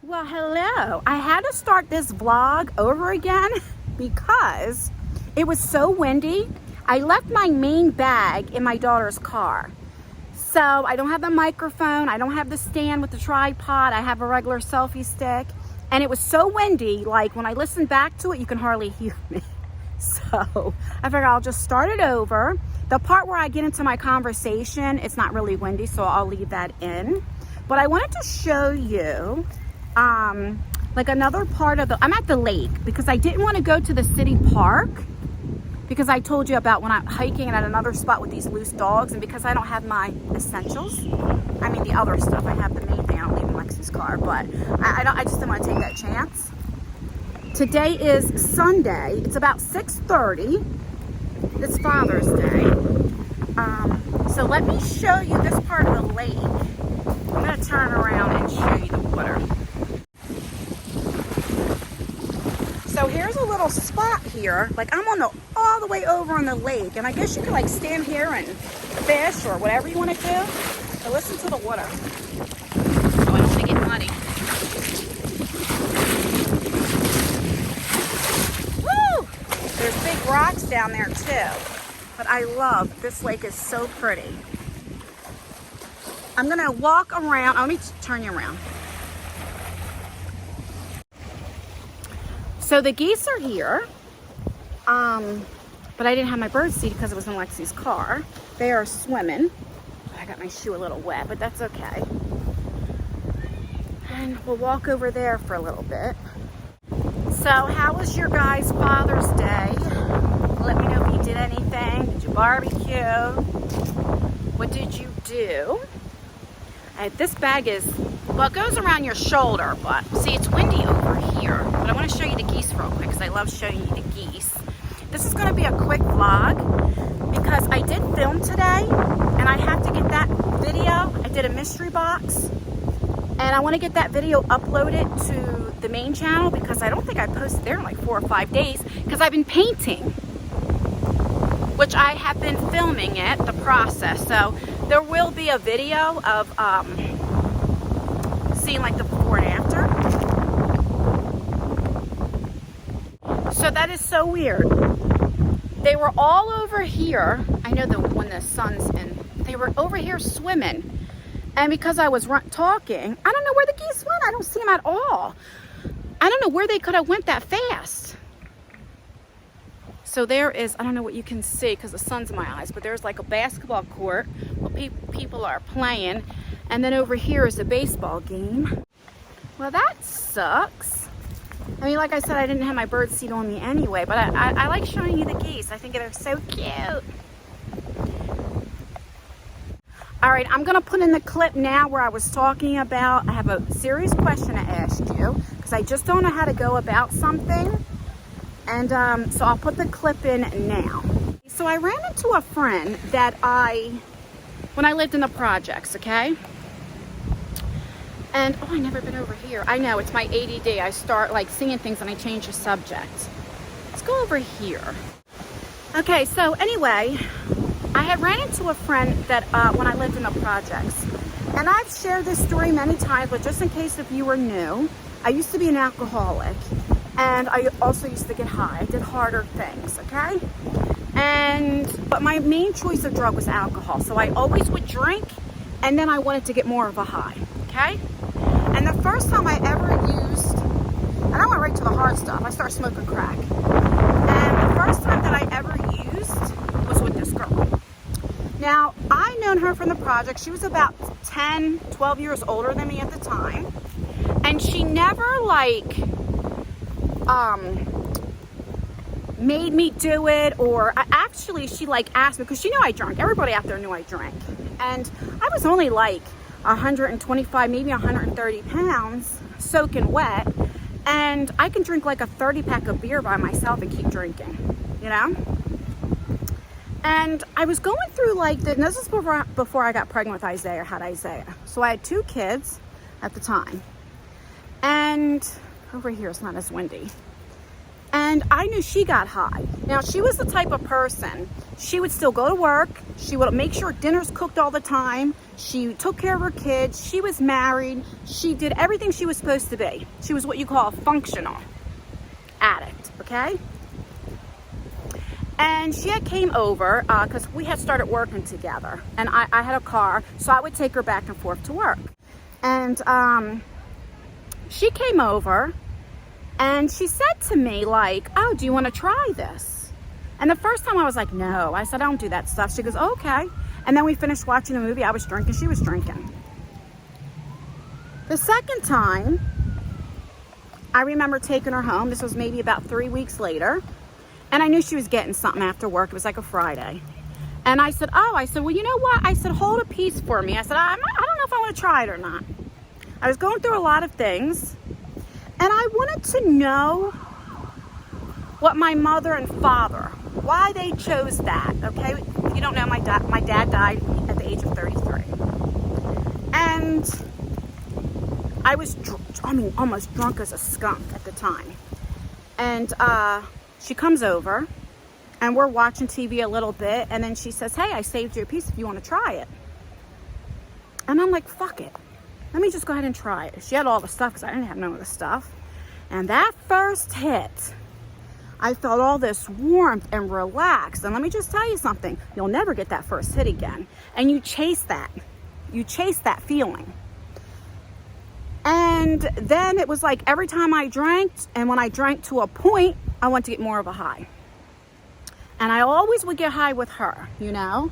Well, hello. I had to start this vlog over again because it was so windy. I left my main bag in my daughter's car. So I don't have the microphone. I don't have the stand with the tripod. I have a regular selfie stick. And it was so windy, like when I listen back to it, you can hardly hear me. So I figured I'll just start it over. The part where I get into my conversation, it's not really windy, so I'll leave that in. But I wanted to show you like another part of I'm at the lake because I didn't want to go to the city park because I told you about when I'm hiking at another spot with these loose dogs, and because I don't have my essentials, I mean the other stuff, I have the main thing I don't leave in Lexi's car, but I just didn't want to take that chance. Today is Sunday. It's about 6:30. It's Father's Day. So let me show you this part of the lake. I'm going to turn around and show you the water. So here's a little spot here. Like I'm on all the way over on the lake, and I guess you could like stand here and fish or whatever you want to do. So listen to the water. Oh, I don't want to get muddy. Woo! There's big rocks down there too. But I love this lake. Is so pretty. I'm gonna walk around. Let me turn you around. So the geese are here, but I didn't have my bird seat because it was in Lexi's car. They are swimming. I got my shoe a little wet, but that's okay. And we'll walk over there for a little bit. So how was your guys' Father's Day? Let me know if you did anything. Did you barbecue? What did you do? This bag is, well, it goes around your shoulder, but see, it's windy over here. But I want to show you the geese real quick because I love showing you the geese. This is going to be a quick vlog because I did film today and I have to get that video. I did a mystery box and I want to get that video uploaded to the main channel because I don't think I posted there in like 4 or 5 days because I've been painting, which I have been filming it, the process. So there will be a video of seeing like the before and after. So that is so weird. They were all over here. I know that when the sun's in, they were over here swimming. And because I was talking, I don't know where the geese went. I don't see them at all. I don't know where they could have went that fast. So there is, I don't know what you can see because the sun's in my eyes, but there's like a basketball court where people are playing. And then over here is a baseball game. Well, that sucks. I mean, like I said, I didn't have my bird seat on me anyway, but I like showing you the geese. I think they're so cute. All right, I'm gonna put in the clip now where I was talking about, I have a serious question to ask you because I just don't know how to go about something. And so I'll put the clip in now. So I ran into a friend that when I lived in the projects, okay? And, oh, I never been over here. I know, it's my ADD. I start like seeing things and I change the subject. Let's go over here. Okay, so anyway, I had ran into a friend that when I lived in the projects. And I've shared this story many times, but just in case if you were new, I used to be an alcoholic. And I also used to get high. I did harder things, okay? But my main choice of drug was alcohol. So I always would drink, and then I wanted to get more of a high, okay? And the first time I ever used, and I went right to the hard stuff, I started smoking crack. And the first time that I ever used was with this girl. Now, I known her from the project. She was about 10, 12 years older than me at the time. And she never like, made me do it, or actually she like asked me because she knew I drank. Everybody out there knew I drank, and I was only like 125, maybe 130 pounds soaking wet, and I can drink like a 30-pack of beer by myself and keep drinking, you know. And I was going through like and this is before I got pregnant with Isaiah, had Isaiah. So I had 2 kids at the time, and over here it's not as windy. And I knew she got high. Now, she was the type of person, she would still go to work. She would make sure dinner's cooked all the time. She took care of her kids. She was married. She did everything she was supposed to be. She was what you call a functional addict, okay? And she had came over because we had started working together. And I had a car, so I would take her back and forth to work. And she came over and she said to me, like, oh, do you want to try this? And the first time I was like, no. I said, I don't do that stuff. She goes, oh, okay. And then we finished watching the movie. I was drinking. She was drinking. The second time, I remember taking her home. This was maybe about 3 weeks later. And I knew she was getting something after work. It was like a Friday. And I said, well, you know what? I said, hold a piece for me. I said, I don't know if I want to try it or not. I was going through a lot of things. And I wanted to know what my mother and father, why they chose that, okay? If you don't know, my dad died at the age of 33. And I was, almost drunk as a skunk at the time. And she comes over, and we're watching TV a little bit, and then she says, hey, I saved you a piece if you want to try it. And I'm like, fuck it. Let me just go ahead and try it. She had all the stuff because I didn't have none of the stuff. And that first hit, I felt all this warmth and relaxed. And let me just tell you something. You'll never get that first hit again. And you chase that. You chase that feeling. And then it was like every time I drank, and when I drank to a point, I wanted to get more of a high. And I always would get high with her, you know.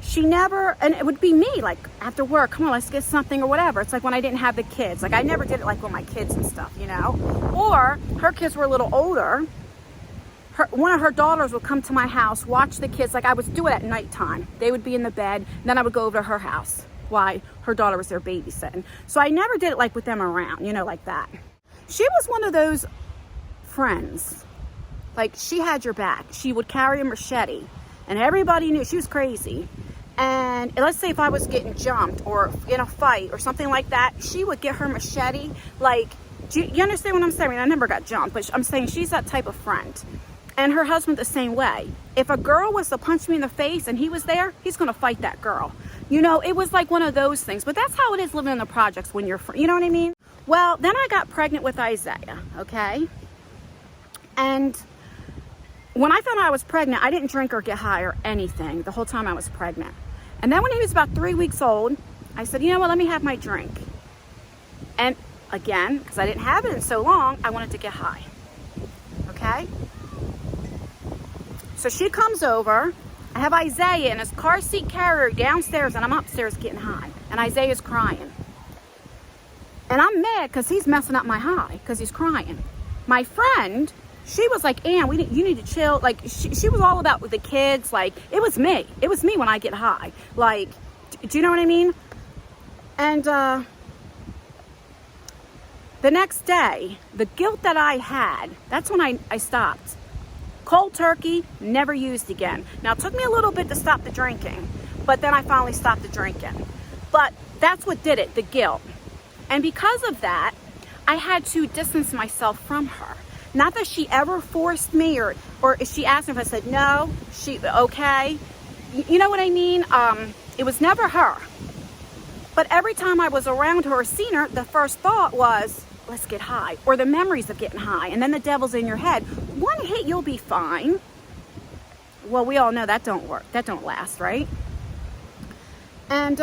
She never, and it would be me, like, after work, come on, let's get something or whatever. It's like when I didn't have the kids. Like, I never did it, like, with my kids and stuff, you know? Or her kids were a little older. One of her daughters would come to my house, watch the kids. Like, I would do it at nighttime. They would be in the bed, and then I would go over to her house while her daughter was there babysitting. So I never did it, like, with them around, you know, like that. She was one of those friends. Like, she had your back. She would carry a machete, and everybody knew she was crazy. And let's say if I was getting jumped or in a fight or something like that, she would get her machete. Like, do you understand what I'm saying? I mean, I never got jumped, but I'm saying she's that type of friend. And her husband the same way. If a girl was to punch me in the face and he was there, he's going to fight that girl. You know, it was like one of those things. But that's how it is living in the projects when you're, you know what I mean? Well, then I got pregnant with Isaiah, okay? And when I found out I was pregnant, I didn't drink or get high or anything the whole time I was pregnant. And then when he was about 3 weeks old, I said, you know what, let me have my drink. And again, because I didn't have it in so long, I wanted to get high. Okay? So she comes over. I have Isaiah in his car seat carrier downstairs, and I'm upstairs getting high. And Isaiah's crying. And I'm mad because he's messing up my high because he's crying. My friend, she was like, Ann, you need to chill. Like, she was all about with the kids. Like, it was me. It was me when I get high. Like, do you know what I mean? And the next day, the guilt that I had, that's when I stopped. Cold turkey, never used again. Now, it took me a little bit to stop the drinking, but then I finally stopped the drinking. But that's what did it, the guilt. And because of that, I had to distance myself from her. Not that she ever forced me or if she asked me if I said no, okay. You know what I mean? It was never her. But every time I was around her or seen her, the first thought was, let's get high. Or the memories of getting high. And then the devil's in your head. One hit, you'll be fine. Well, we all know that don't work. That don't last, right? And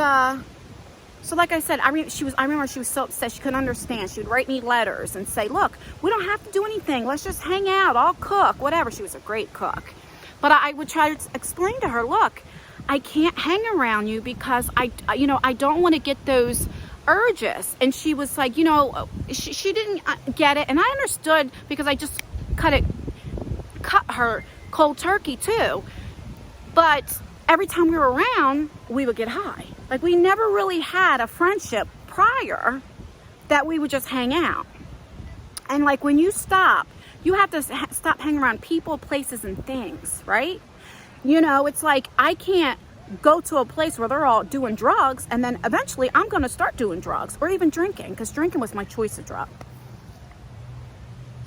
so like I said, I remember she was so upset. She couldn't understand. She would write me letters and say, look, we don't have to do anything. Let's just hang out. I'll cook, whatever. She was a great cook. But I would try to explain to her, look, I can't hang around you because I don't want to get those urges. And she was like, she didn't get it. And I understood because I just cut her cold turkey too. But every time we were around, we would get high. Like, we never really had a friendship prior that we would just hang out. And like, when you stop, you have to stop hanging around people, places, and things, right? It's like, I can't go to a place where they're all doing drugs, and then eventually I'm going to start doing drugs or even drinking, because drinking was my choice of drug.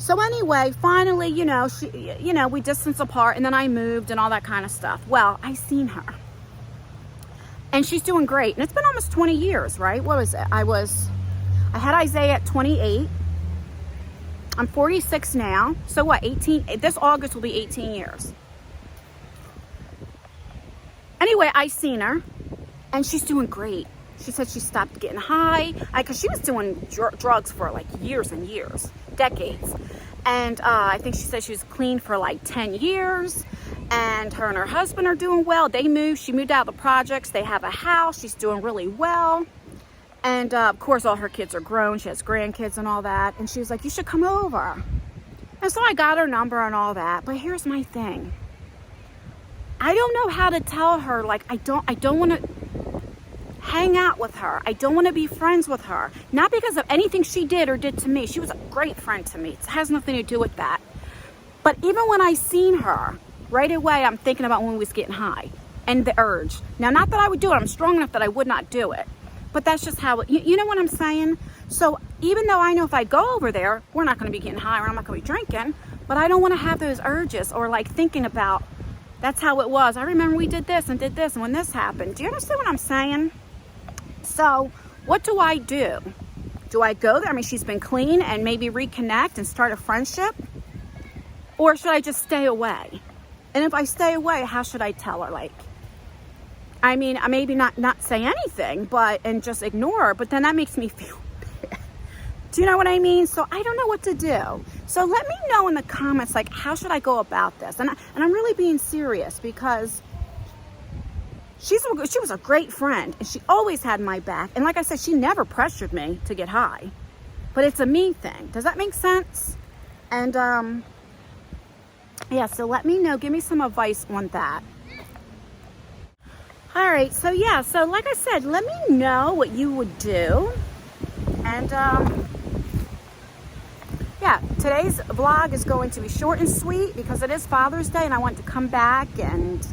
So anyway, finally, we distanced apart, and then I moved and all that kind of stuff. Well, I seen her, and she's doing great. And it's been almost 20 years, right? What was it? I had Isaiah at 28. I'm 46 now. So what, 18? This August will be 18 years. Anyway, I seen her, and she's doing great. She said she stopped getting high, because she was doing drugs for like years and years, decades. And I think she said she was clean for like 10 years. And her husband are doing well. They moved. She moved out of the projects. They have a house. She's doing really well. And of course, all her kids are grown. She has grandkids and all that. And she was like, you should come over. And so I got her number and all that. But here's my thing. I don't know how to tell her, like, I don't want to hang out with her. I don't want to be friends with her. Not because of anything she did or did to me. She was a great friend to me. It has nothing to do with that. But even when I seen her, right away, I'm thinking about when we was getting high and the urge. Now, not that I would do it. I'm strong enough that I would not do it. But that's just how, you know what I'm saying? So even though I know if I go over there, we're not going to be getting high or I'm not going to be drinking, but I don't want to have those urges or like thinking about, that's how it was. I remember we did this and when this happened. Do you understand what I'm saying? So what do I do? Do I go there? I mean, she's been clean and maybe reconnect and start a friendship? Or should I just stay away? And if I stay away, how should I tell her? Like, I mean, maybe not say anything, and just ignore her, but then that makes me feel bad. Do you know what I mean? So I don't know what to do. So let me know in the comments, like, how should I go about this? And I'm really being serious because she was a great friend and she always had my back. And like I said, she never pressured me to get high, but it's a me thing. Does that make sense? And yeah, so let me know. Give me some advice on that. All right, so yeah, so like I said, let me know what you would do. And yeah, today's vlog is going to be short and sweet because it is Father's Day and I want to come back and,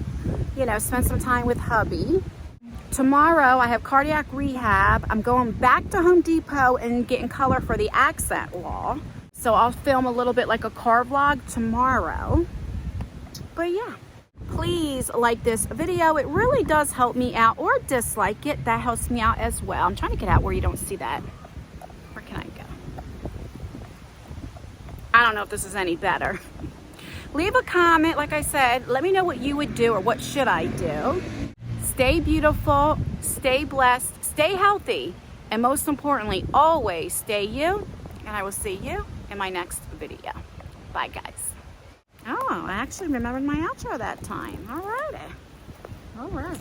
spend some time with hubby. Tomorrow I have cardiac rehab. I'm going back to Home Depot and getting color for the accent wall. So I'll film a little bit like a car vlog tomorrow. But yeah. Please like this video. It really does help me out, or dislike it. That helps me out as well. I'm trying to get out where you don't see that. Where can I go? I don't know if this is any better. Leave a comment. Like I said, let me know what you would do or what should I do. Stay beautiful, stay blessed, stay healthy, and most importantly, always stay you. And I will see you in my next video. Bye, guys. Oh, I actually remembered my outro that time. All righty. All right.